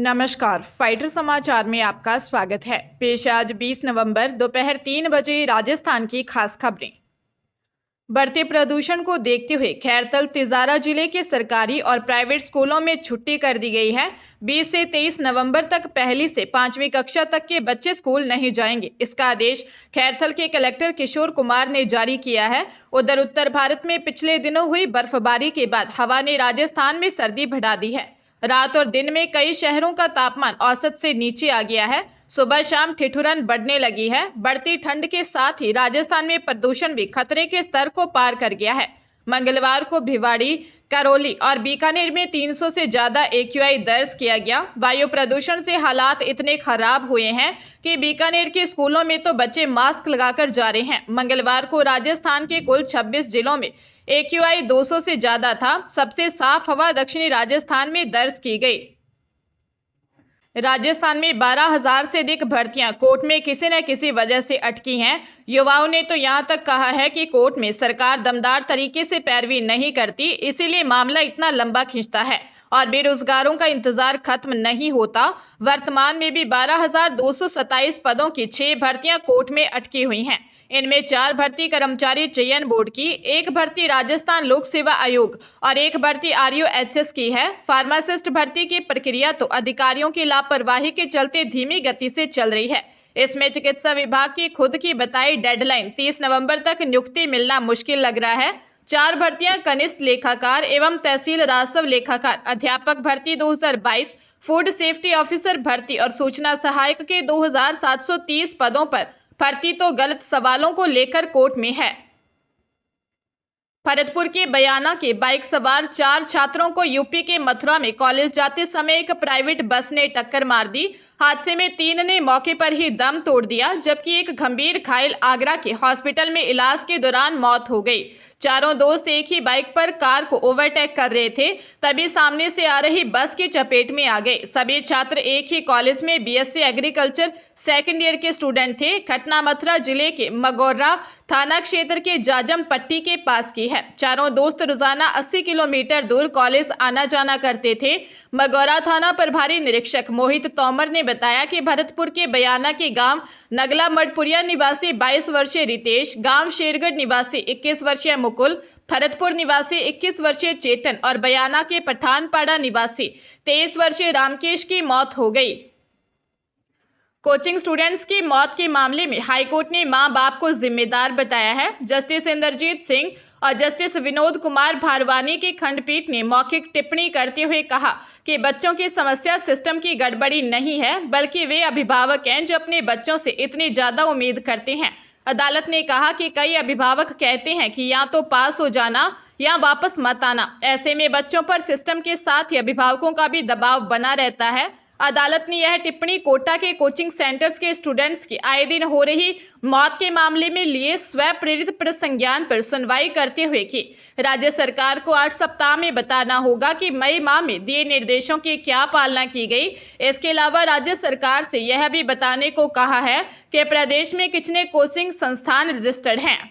नमस्कार, फाइटर समाचार में आपका स्वागत है। पेश आज 20 नवंबर दोपहर 3 बजे राजस्थान की खास खबरें। बढ़ते प्रदूषण को देखते हुए खैरथल तिजारा जिले के सरकारी और प्राइवेट स्कूलों में छुट्टी कर दी गई है। 20 से 23 नवंबर तक पहली से 5वीं कक्षा तक के बच्चे स्कूल नहीं जाएंगे। इसका आदेश खैरथल के कलेक्टर किशोर कुमार ने जारी किया है। उधर उत्तर भारत में पिछले दिनों हुई बर्फबारी के बाद हवा ने राजस्थान में सर्दी बढ़ा दी है। रात और दिन में कई शहरों का तापमान औसत से नीचे आ गया है। सुबह शाम ठिठुरन बढ़ने लगी है। बढ़ती ठंड के साथ ही राजस्थान में प्रदूषण भी खतरे के स्तर को पार कर गया है। मंगलवार को भिवाड़ी, करौली और बीकानेर में 300 से ज्यादा AQI दर्ज किया गया। वायु प्रदूषण से हालात इतने खराब हुए हैं कि बीकानेर के स्कूलों में तो बच्चे मास्क लगाकर जा रहे हैं। मंगलवार को राजस्थान के कुल 26 जिलों में AQI 200 से ज्यादा था। सबसे साफ हवा दक्षिणी राजस्थान में दर्ज की गई। राजस्थान में 12,000 से अधिक भर्तियां कोर्ट में किसी न किसी वजह से अटकी हैं। युवाओं ने तो यहां तक कहा है कि कोर्ट में सरकार दमदार तरीके से पैरवी नहीं करती, इसीलिए मामला इतना लंबा खिंचता है और बेरोजगारों का इंतजार खत्म नहीं होता। वर्तमान में भी 12,227 पदों की 6 भर्तियां कोर्ट में अटकी हुई हैं। इनमें 4 भर्ती कर्मचारी चयन बोर्ड की, 1 भर्ती राजस्थान लोक सेवा आयोग और 1 भर्ती RUHS की है। फार्मासिस्ट भर्ती की प्रक्रिया तो अधिकारियों की लापरवाही के चलते धीमी गति से चल रही है। इसमें चिकित्सा विभाग की खुद की बताई डेडलाइन 30 नवंबर तक नियुक्ति मिलना मुश्किल लग रहा है। 4 भर्तियां कनिष्ठ लेखाकार एवं तहसील राजस्व लेखाकार, अध्यापक भर्ती 2022, फूड सेफ्टी ऑफिसर भर्ती और सूचना सहायक के 2,730 पदों पर भर्ती तो गलत सवालों को लेकर कोर्ट में है। भरतपुर के बयाना के बाइक सवार 4 छात्रों को यूपी के मथुरा में कॉलेज जाते समय एक प्राइवेट बस ने टक्कर मार दी। हादसे में 3 ने मौके पर ही दम तोड़ दिया, जबकि एक गंभीर घायल आगरा के हॉस्पिटल में इलाज के दौरान मौत हो गई। चारों दोस्त एक ही बाइक पर कार को ओवरटेक कर रहे थे, तभी सामने से आ रही बस की चपेट में आ गए। सभी छात्र एक ही कॉलेज में BSc एग्रीकल्चर सेकेंड ईयर के स्टूडेंट थे। घटना मथुरा जिले के मगौरा थाना क्षेत्र के जाजम पट्टी के पास की है। चारों दोस्त रोजाना 80 किलोमीटर दूर कॉलेज आना जाना करते थे। मगौरा थाना प्रभारी निरीक्षक मोहित तोमर ने बताया कि भरतपुर के बयाना के गांव नगला मडपुरिया निवासी 22 वर्षीय रितेश, गांव शेरगढ़ निवासी 21 वर्षीय मुकुल, भरतपुर निवासी 21 वर्षीय चेतन और बयाना के पठानपाड़ा निवासी 23 वर्षीय रामकेश की मौत हो गई। कोचिंग स्टूडेंट्स की मौत के मामले में हाईकोर्ट ने मां बाप को जिम्मेदार बताया है। जस्टिस इंद्रजीत सिंह और जस्टिस विनोद कुमार भारवानी की खंडपीठ ने मौखिक टिप्पणी करते हुए कहा कि बच्चों की समस्या सिस्टम की गड़बड़ी नहीं है, बल्कि वे अभिभावक हैं जो अपने बच्चों से इतनी ज्यादा उम्मीद करते हैं। अदालत ने कहा कि कई अभिभावक कहते हैं कि या तो पास हो जाना या वापस मत आना। ऐसे में बच्चों पर सिस्टम के साथ ही अभिभावकों का भी दबाव बना रहता है। अदालत ने यह टिप्पणी कोटा के कोचिंग सेंटर्स के स्टूडेंट्स की आए दिन हो रही मौत के मामले में लिए स्व प्रेरित प्रसंज्ञान पर सुनवाई करते हुए की। राज्य सरकार को 8 सप्ताह में बताना होगा कि मई माह में दिए निर्देशों की क्या पालना की गई। इसके अलावा राज्य सरकार से यह भी बताने को कहा है कि प्रदेश में कितने कोचिंग संस्थान रजिस्टर्ड हैं।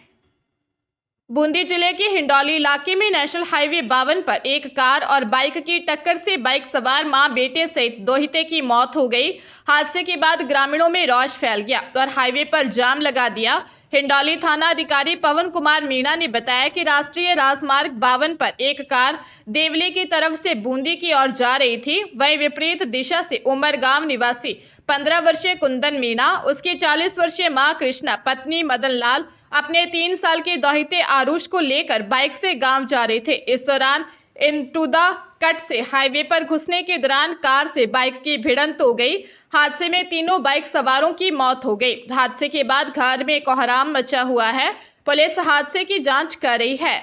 बूंदी जिले के हिंडौली इलाके में नेशनल हाईवे 52 पर एक कार और बाइक की टक्कर से बाइक सवार मां बेटे सहित दोहिते की मौत हो गई। हादसे के बाद ग्रामीणों में रोष फैल गया और हाईवे पर जाम लगा दिया। हिंडौली थाना अधिकारी पवन कुमार मीणा ने बताया कि राष्ट्रीय राजमार्ग 52 पर एक कार देवली की तरफ से बूंदी की ओर जा रही थी। वहीं विपरीत दिशा से उमरगांव निवासी 15 वर्षीय कुंदन मीणा, उसकी 40 वर्षीय मां कृष्णा, पत्नी मदन लाल अपने 3 साल के दोहिते आरुष को लेकर बाइक से गांव जा रहे थे। इस दौरान इनटू द कट से हाईवे पर घुसने के दौरान कार से बाइक की भिड़ंत हो गई। हादसे में तीनों बाइक सवारों की मौत हो गई। हादसे के बाद घर में कोहराम मचा हुआ है। पुलिस हादसे की जांच कर रही है।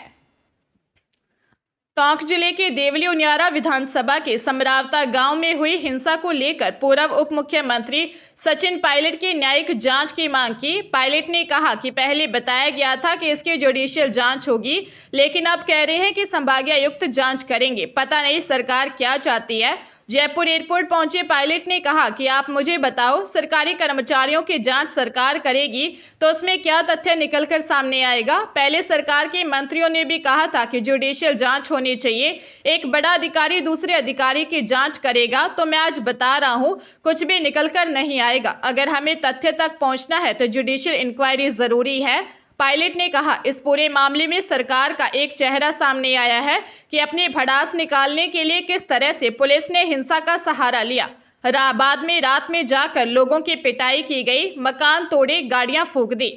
टोंक जिले के देवली उनियारा विधानसभा के समरावता गांव में हुई हिंसा को लेकर पूर्व उप मुख्यमंत्री सचिन पायलट की न्यायिक जांच की मांग की। पायलट ने कहा कि पहले बताया गया था कि इसकी जुडिशियल जांच होगी, लेकिन अब कह रहे हैं कि संभागीय आयुक्त जांच करेंगे। पता नहीं सरकार क्या चाहती है। जयपुर एयरपोर्ट पहुंचे पायलट ने कहा कि आप मुझे बताओ, सरकारी कर्मचारियों की जांच सरकार करेगी तो उसमें क्या तथ्य निकलकर सामने आएगा। पहले सरकार के मंत्रियों ने भी कहा था कि जुडिशियल जांच होनी चाहिए, एक बड़ा अधिकारी दूसरे अधिकारी की जांच करेगा। तो मैं आज बता रहा हूं, कुछ भी निकलकर नहीं आएगा। अगर हमें तथ्य तक पहुंचना है तो जुडिशियल इंक्वायरी जरूरी है। पायलट ने कहा, इस पूरे मामले में सरकार का एक चेहरा सामने आया है कि अपनी भड़ास निकालने के लिए किस तरह से पुलिस ने हिंसा का सहारा लिया। बाद में रात में जाकर लोगों की पिटाई की गई, मकान तोड़े, गाड़ियां फूंक दी।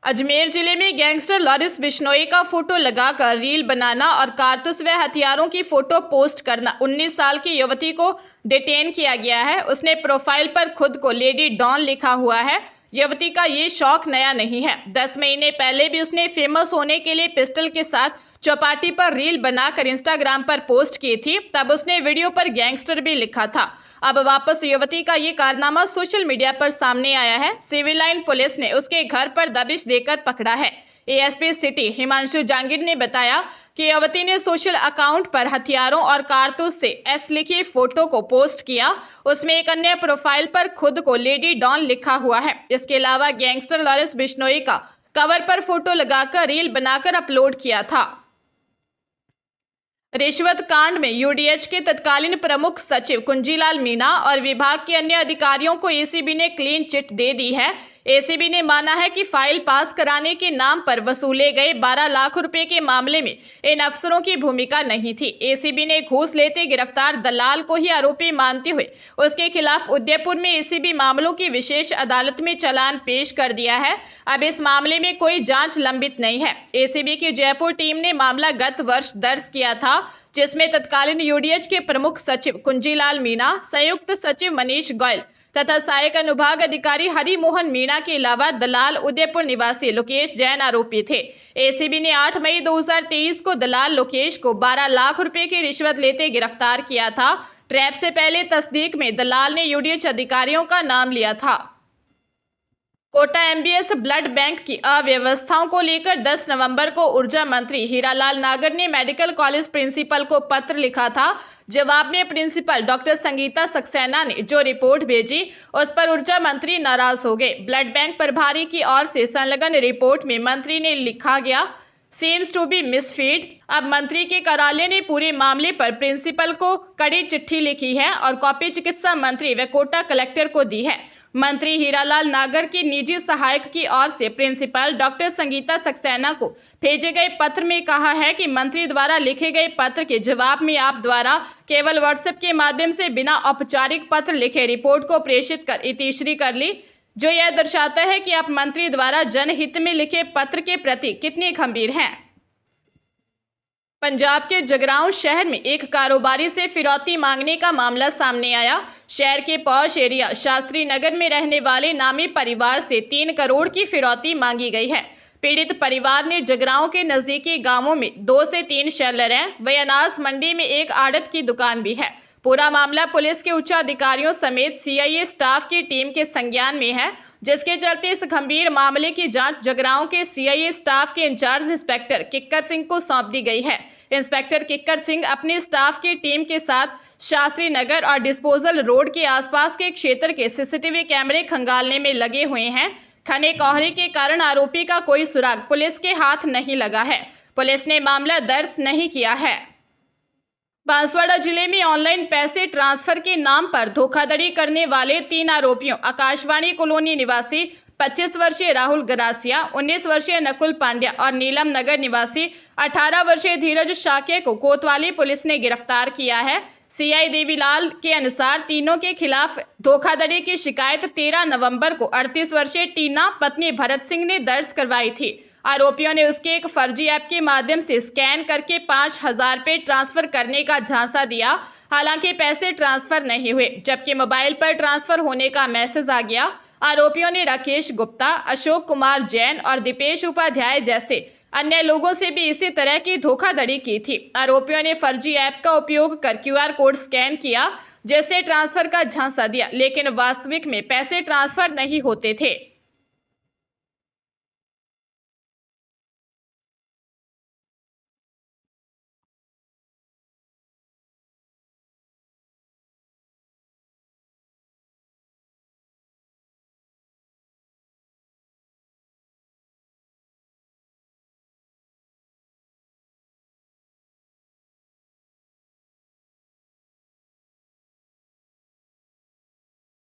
अजमेर जिले में गैंगस्टर लॉरेंस बिश्नोई का फोटो लगाकर रील बनाना और कारतूस व हथियारों की फोटो पोस्ट करना 19 साल की युवती को डिटेन किया गया है। उसने प्रोफाइल पर खुद को लेडी डॉन लिखा हुआ है। युवती का ये शौक नया नहीं है। 10 महीने पहले भी उसने फेमस होने के लिए पिस्टल के साथ चौपाटी पर रील बनाकर इंस्टाग्राम पर पोस्ट की थी। तब उसने वीडियो पर गैंगस्टर भी लिखा था। अब वापस युवती का ये कारनामा सोशल मीडिया पर सामने आया है। सिविल लाइन पुलिस ने उसके घर पर दबिश देकर पकड़ा है। एएसपी सिटी हिमांशु जांगिड़ ने बताया कि युवती ने सोशल अकाउंट पर हथियारों और कारतूस से एस लिखी फोटो को पोस्ट किया। उसमें एक अन्य प्रोफाइल पर खुद को लेडी डॉन लिखा हुआ है। इसके अलावा गैंगस्टर लॉरेंस बिश्नोई का कवर पर फोटो लगाकर रील बनाकर अपलोड किया था। रिश्वत कांड में यूडीएच के तत्कालीन प्रमुख सचिव कुंजीलाल मीणा और विभाग के अन्य अधिकारियों को एसीबी ने क्लीन चिट दे दी है। एसीबी ने माना है कि फाइल पास कराने के नाम पर वसूले गए 12 लाख रुपए के मामले में इन अफसरों की भूमिका नहीं थी। एसीबी ने घूस लेते गिरफ्तार दलाल को ही आरोपी मानते हुए उसके खिलाफ उदयपुर में एसीबी मामलों की विशेष अदालत में चालान पेश कर दिया है। अब इस मामले में कोई जांच लंबित नहीं है। एसीबी की जयपुर टीम ने मामला गत वर्ष दर्ज किया था, जिसमें तत्कालीन यूडीएच के प्रमुख सचिव कुंजीलाल मीणा, संयुक्त सचिव मनीष गोयल तथा सहायक अनुभाग अधिकारी हरि मोहन मीणा के अलावा दलाल उदयपुर निवासी लोकेश जैन आरोपी थे। एसीबी ने 8 मई 2023 को दलाल लोकेश को 12 लाख रुपए की रिश्वत लेते गिरफ्तार किया था। ट्रैप से पहले तस्दीक में दलाल ने यूडीएच अधिकारियों का नाम लिया था। कोटा एमबीएस ब्लड बैंक की अव्यवस्थाओं को लेकर 10 नवंबर को ऊर्जा मंत्री हीरालाल नागर ने मेडिकल कॉलेज प्रिंसिपल को पत्र लिखा था। जवाब में प्रिंसिपल डॉक्टर संगीता सक्सेना ने जो रिपोर्ट भेजी, उस पर ऊर्जा मंत्री नाराज हो गए। ब्लड बैंक प्रभारी की ओर से संलग्न रिपोर्ट में मंत्री ने लिखा गया, सीम्स टू बी मिसफीड। अब मंत्री के कार्यालय ने पूरे मामले पर प्रिंसिपल को कड़ी चिट्ठी लिखी है और कॉपी चिकित्सा मंत्री व कोटा कलेक्टर को दी है। मंत्री हीरालाल नागर की निजी सहायक की ओर से प्रिंसिपल डॉक्टर संगीता सक्सेना को भेजे गए पत्र में कहा है कि मंत्री द्वारा लिखे गए पत्र के जवाब में आप द्वारा केवल व्हाट्सएप के माध्यम से बिना औपचारिक पत्र लिखे रिपोर्ट को प्रेषित कर इतिश्री कर ली, जो यह दर्शाता है कि आप मंत्री द्वारा जनहित में लिखे पत्र के प्रति कितने गंभीर हैं। पंजाब के जगरांव शहर में एक कारोबारी से फिरौती मांगने का मामला सामने आया। शहर के पॉश एरिया शास्त्री नगर में रहने वाले नामी परिवार से 3 करोड़ की फिरौती मांगी गई है। पीड़ित परिवार ने जगरांव के नजदीकी गांवों में 2 से 3 शेल्टर हैं। वही अनाज मंडी में एक आड़त की दुकान भी है। पूरा मामला पुलिस के उच्च अधिकारियों समेत सीआईए स्टाफ की टीम के संज्ञान में है, जिसके चलते इस गंभीर मामले की जांच जगरांव के सीआईए स्टाफ के इंचार्ज इंस्पेक्टर किक्कर सिंह को सौंप दी गई है। इंस्पेक्टर किक्कर सिंह अपने स्टाफ की टीम के साथ शास्त्री नगर और डिस्पोजल रोड के आसपास के क्षेत्र के सीसीटीवी कैमरे खंगालने में लगे हुए हैं। घने कोहरे के कारण आरोपी का कोई सुराग पुलिस के हाथ नहीं लगा है। पुलिस ने मामला दर्ज नहीं किया है। बांसवाड़ा जिले में ऑनलाइन पैसे ट्रांसफर के नाम पर धोखाधड़ी करने वाले 3 आरोपियों आकाशवाणी कॉलोनी निवासी 25 वर्षीय राहुल गरासिया, 19 वर्षीय नकुल पांड्या और नीलम नगर निवासी 18 वर्षीय धीरज शाक्य को कोतवाली पुलिस ने गिरफ्तार किया है। सीआई देवीलाल के अनुसार तीनों के खिलाफ धोखाधड़ी की शिकायत 13 नवंबर को 38 वर्षीय टीना पत्नी भरत सिंह ने दर्ज करवाई थी। आरोपियों ने उसके एक फर्जी ऐप के माध्यम से स्कैन करके 5,000 रुपये ट्रांसफर करने का झांसा दिया। हालांकि पैसे ट्रांसफर नहीं हुए, जबकि मोबाइल पर ट्रांसफर होने का मैसेज आ गया। आरोपियों ने राकेश गुप्ता, अशोक कुमार जैन और दीपेश उपाध्याय जैसे अन्य लोगों से भी इसी तरह की धोखाधड़ी की थी। आरोपियों ने फर्जी ऐप का उपयोग कर क्यूआर कोड स्कैन किया, जिससे ट्रांसफर का झांसा दिया, लेकिन वास्तविक में पैसे ट्रांसफर नहीं होते थे।